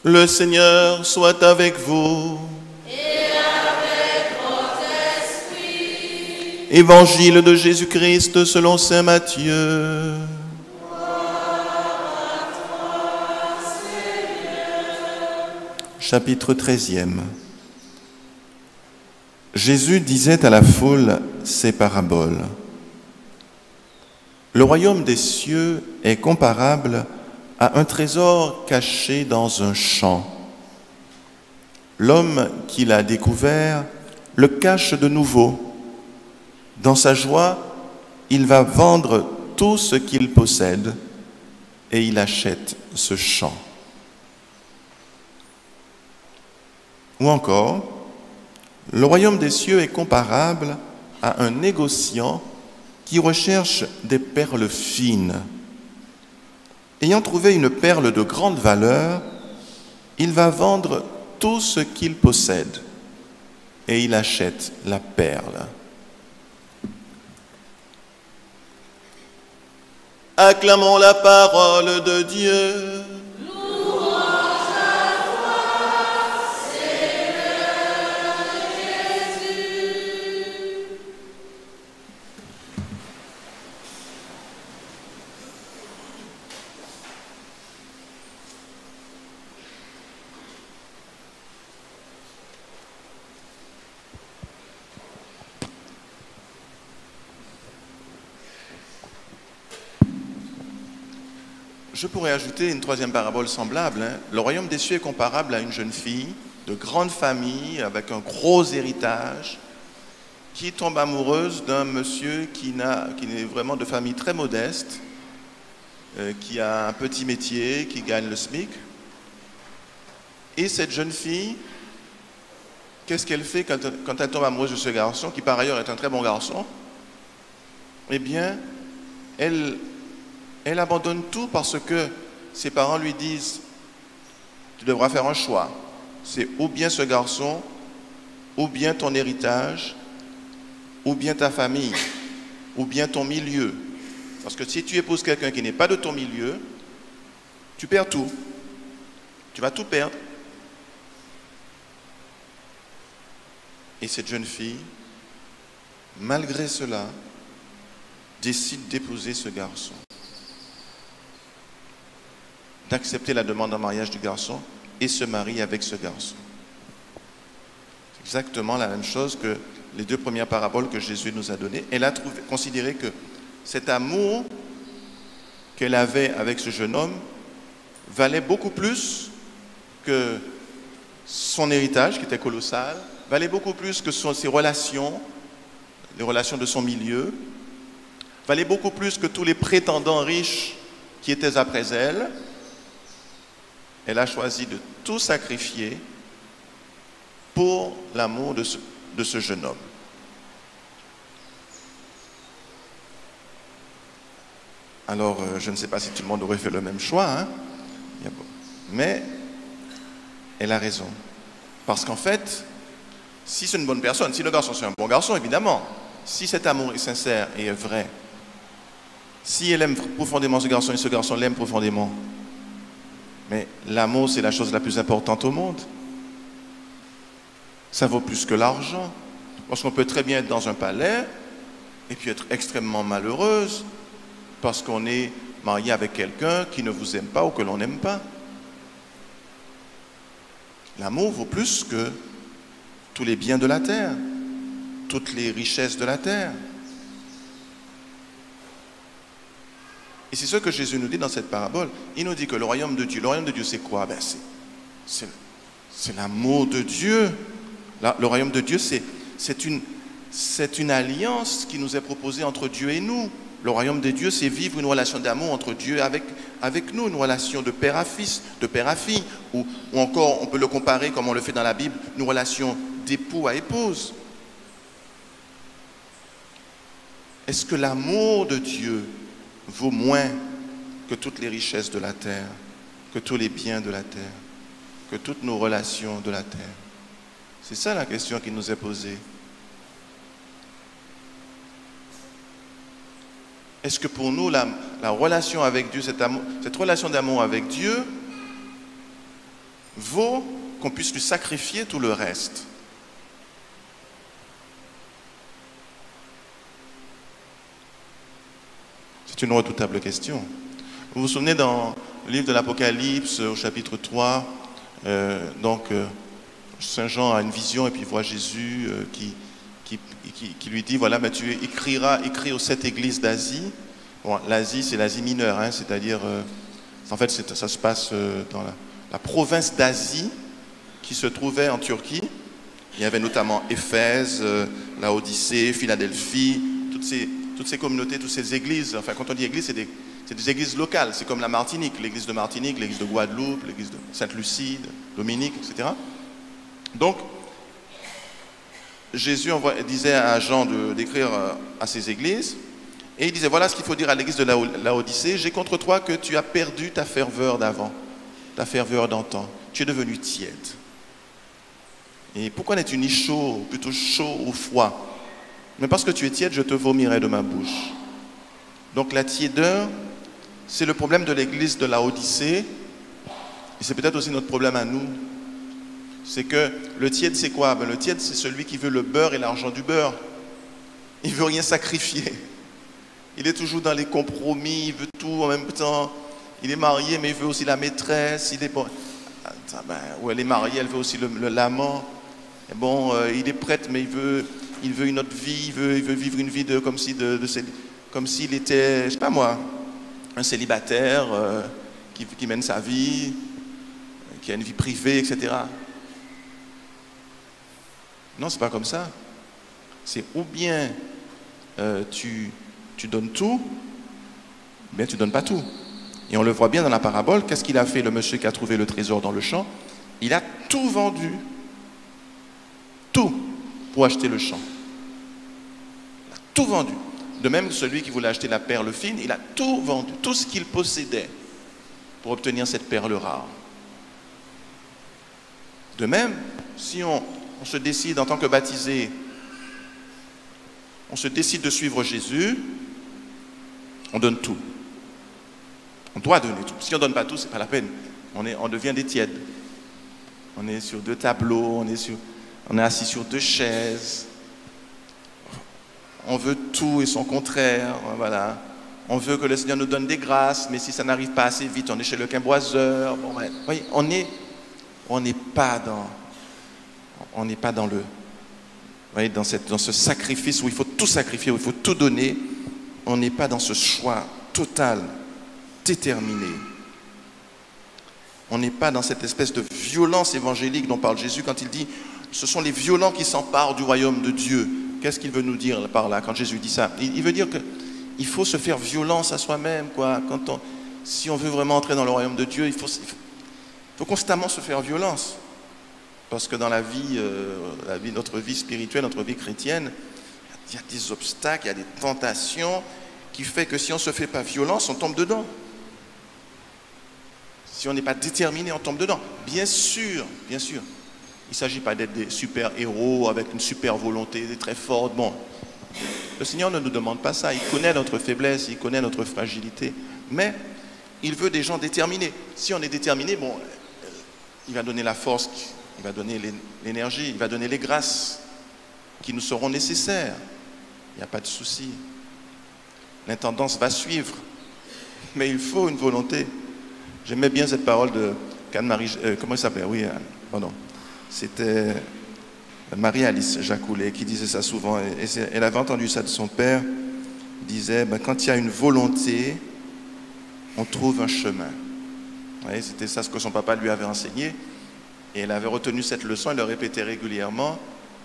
Le Seigneur soit avec vous. Et avec votre esprit. Évangile de Jésus-Christ selon saint Matthieu. Gloire à toi, Seigneur. Chapitre 13e. Jésus disait à la foule ces paraboles. Le royaume des cieux est comparable à un trésor caché dans un champ. L'homme qui l'a découvert le cache de nouveau. Dans sa joie, il va vendre tout ce qu'il possède et il achète ce champ. Ou encore, le royaume des cieux est comparable à un négociant qui recherche des perles fines. Ayant trouvé une perle de grande valeur, il va vendre tout ce qu'il possède et il achète la perle. Acclamons la parole de Dieu. Louange à toi, Seigneur Jésus. Je pourrais ajouter une troisième parabole semblable. Le royaume des cieux est comparable à une jeune fille de grande famille avec un gros héritage qui tombe amoureuse d'un monsieur qui est vraiment de famille très modeste, qui a un petit métier, qui gagne le SMIC. Et cette jeune fille, qu'est-ce qu'elle fait quand elle tombe amoureuse de ce garçon, qui par ailleurs est un très bon garçon? Eh bien, elle abandonne tout parce que ses parents lui disent « Tu devras faire un choix. C'est ou bien ce garçon, ou bien ton héritage, ou bien ta famille, ou bien ton milieu. Parce que si tu épouses quelqu'un qui n'est pas de ton milieu, tu perds tout. Tu vas tout perdre. » Et cette jeune fille, malgré cela, décide d'épouser ce garçon, d'accepter la demande en mariage du garçon et se marie avec ce garçon. C'est exactement la même chose que les deux premières paraboles que Jésus nous a données. Elle a considéré que cet amour qu'elle avait avec ce jeune homme valait beaucoup plus que son héritage, qui était colossal, valait beaucoup plus que ses relations, les relations de son milieu, valait beaucoup plus que tous les prétendants riches qui étaient après elle. Elle a choisi de tout sacrifier pour l'amour de ce jeune homme. Alors, je ne sais pas si tout le monde aurait fait le même choix, hein? Mais elle a raison. Parce qu'en fait, si c'est une bonne personne, si le garçon c'est un bon garçon, évidemment, si cet amour est sincère et est vrai, si elle aime profondément ce garçon et ce garçon l'aime profondément, mais l'amour, c'est la chose la plus importante au monde. Ça vaut plus que l'argent. Parce qu'on peut très bien être dans un palais et puis être extrêmement malheureuse parce qu'on est marié avec quelqu'un qui ne vous aime pas ou que l'on n'aime pas. L'amour vaut plus que tous les biens de la terre, toutes les richesses de la terre. Et c'est ce que Jésus nous dit dans cette parabole. Il nous dit que le royaume de Dieu c'est quoi? Ben c'est l'amour de Dieu. Le royaume de Dieu, c'est une alliance qui nous est proposée entre Dieu et nous. Le royaume de Dieu, c'est vivre une relation d'amour entre Dieu et avec nous, une relation de père à fils, de père à fille, ou encore, on peut le comparer, comme on le fait dans la Bible, une relation d'époux à épouse. Est-ce que l'amour de Dieu vaut moins que toutes les richesses de la terre, que tous les biens de la terre, que toutes nos relations de la terre? C'est ça la question qui nous est posée. Est-ce que pour nous, la relation avec Dieu, cette relation d'amour avec Dieu, vaut qu'on puisse lui sacrifier tout le reste. C'est une redoutable question. Vous vous souvenez dans le livre de l'Apocalypse, au chapitre 3, Saint Jean a une vision et puis il voit Jésus qui lui dit, voilà, mais tu écris aux 7 églises d'Asie. Bon, l'Asie, c'est l'Asie mineure, hein, c'est-à-dire, en fait, ça se passe dans la province d'Asie qui se trouvait en Turquie. Il y avait notamment Éphèse, Laodicée, Philadelphie, toutes ces communautés, toutes ces églises. Enfin, quand on dit église, c'est des églises locales. C'est comme la Martinique, l'église de Martinique, l'église de Guadeloupe, l'église de Sainte-Lucie, Dominique, etc. Donc, Jésus disait à Jean d'écrire à ces églises, et il disait, voilà ce qu'il faut dire à l'église de Laodicée, j'ai contre toi que tu as perdu ta ferveur d'avant, ta ferveur d'antan. Tu es devenu tiède. Et pourquoi n'es-tu ni chaud, plutôt chaud ou froid? Mais parce que tu es tiède, je te vomirai de ma bouche. Donc la tiédeur, c'est le problème de l'église de Laodicée, et c'est peut-être aussi notre problème à nous. C'est que le tiède, c'est quoi? Le tiède, c'est celui qui veut le beurre et l'argent du beurre. Il ne veut rien sacrifier. Il est toujours dans les compromis, il veut tout en même temps. Il est marié, mais il veut aussi la maîtresse. Ou elle est mariée, elle veut aussi l'amant. Il est prêtre, mais il veut une autre vie, il veut vivre une vie comme s'il était, je sais pas moi, un célibataire qui mène sa vie, qui a une vie privée, etc. Non, c'est pas comme ça. C'est ou bien tu donnes tout, ou bien tu donnes pas tout. Et on le voit bien dans la parabole. Qu'est-ce qu'il a fait, le monsieur qui a trouvé le trésor dans le champ? Il a tout vendu. Tout pour acheter le champ. Il a tout vendu. De même, celui qui voulait acheter la perle fine, il a tout vendu, tout ce qu'il possédait pour obtenir cette perle rare. De même, si on se décide en tant que baptisé, on se décide de suivre Jésus, on donne tout. On doit donner tout. Si on ne donne pas tout, ce n'est pas la peine. On devient des tièdes. On est sur 2 tableaux, on est assis sur 2 chaises. On veut tout et son contraire, voilà. On veut que le Seigneur nous donne des grâces, mais si ça n'arrive pas assez vite, on est chez le quimboiseur. Bon, ouais. Vous voyez, on n'est pas dans le, vous voyez, dans ce sacrifice où il faut tout sacrifier, où il faut tout donner. On n'est pas dans ce choix total, déterminé. On n'est pas dans cette espèce de violence évangélique dont parle Jésus quand il dit « ce sont les violents qui s'emparent du royaume de Dieu ». Qu'est-ce qu'il veut nous dire par là quand Jésus dit ça? Il veut dire qu'il faut se faire violence à soi-même, quoi. Si on veut vraiment entrer dans le royaume de Dieu, il faut constamment se faire violence. Parce que dans notre vie spirituelle, notre vie chrétienne, il y a des obstacles, il y a des tentations qui font que si on ne se fait pas violence, on tombe dedans. Si on n'est pas déterminé, on tombe dedans. Bien sûr, bien sûr. Il ne s'agit pas d'être des super-héros avec une super volonté très forte. Bon, le Seigneur ne nous demande pas ça. Il connaît notre faiblesse, il connaît notre fragilité. Mais il veut des gens déterminés. Si on est déterminé, bon, il va donner la force, il va donner l'énergie, il va donner les grâces qui nous seront nécessaires. Il n'y a pas de souci. L'intendance va suivre. Mais il faut une volonté. J'aimais bien cette parole de Anne-Marie, comment elle s'appelait? Oui, pardon. C'était Marie-Alice Jacoulet qui disait ça souvent. Elle avait entendu ça de son père. Il disait, quand il y a une volonté, on trouve un chemin. Vous voyez, c'était ça ce que son papa lui avait enseigné. Et elle avait retenu cette leçon, elle le répétait régulièrement.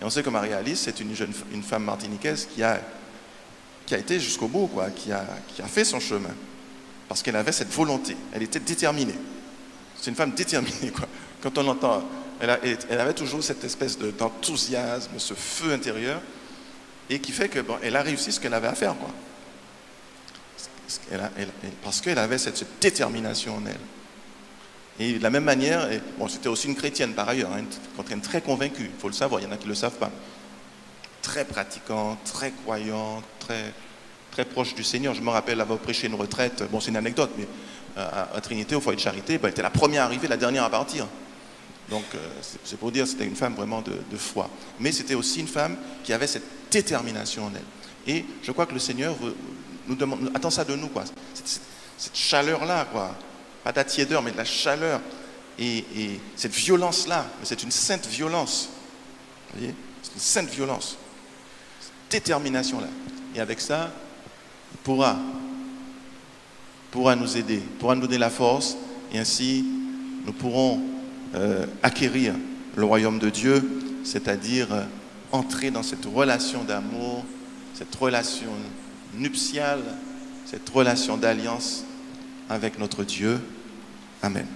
Et on sait que Marie-Alice, c'est une femme martiniquaise qui a été jusqu'au bout, quoi, qui a fait son chemin. Parce qu'elle avait cette volonté. Elle était déterminée. C'est une femme déterminée, quoi. Quand on l'entend, elle avait toujours cette espèce d'enthousiasme, ce feu intérieur, et qui fait que elle a réussi ce qu'elle avait à faire, quoi. Parce qu'elle avait cette détermination en elle. Et de la même manière, c'était aussi une chrétienne par ailleurs, hein, une chrétienne très convaincue, il faut le savoir, il y en a qui ne le savent pas. Très pratiquante, très croyante, très proche du Seigneur. Je me rappelle avoir prêché une retraite, bon c'est une anecdote, mais à Trinité, au foyer de charité, elle était la première arrivée, la dernière à partir. Donc, c'est pour dire que c'était une femme vraiment de foi. Mais c'était aussi une femme qui avait cette détermination en elle. Et je crois que le Seigneur nous demande, attend ça de nous, quoi. Cette chaleur-là, quoi. Pas de la tiédeur, mais de la chaleur. Et cette violence-là, mais c'est une sainte violence. Vous voyez? C'est une sainte violence. Cette détermination-là. Et avec ça, il pourra nous aider, pourra nous donner la force, et ainsi, nous pourrons acquérir le royaume de Dieu, c'est-à-dire entrer dans cette relation d'amour, cette relation nuptiale, cette relation d'alliance avec notre Dieu. Amen.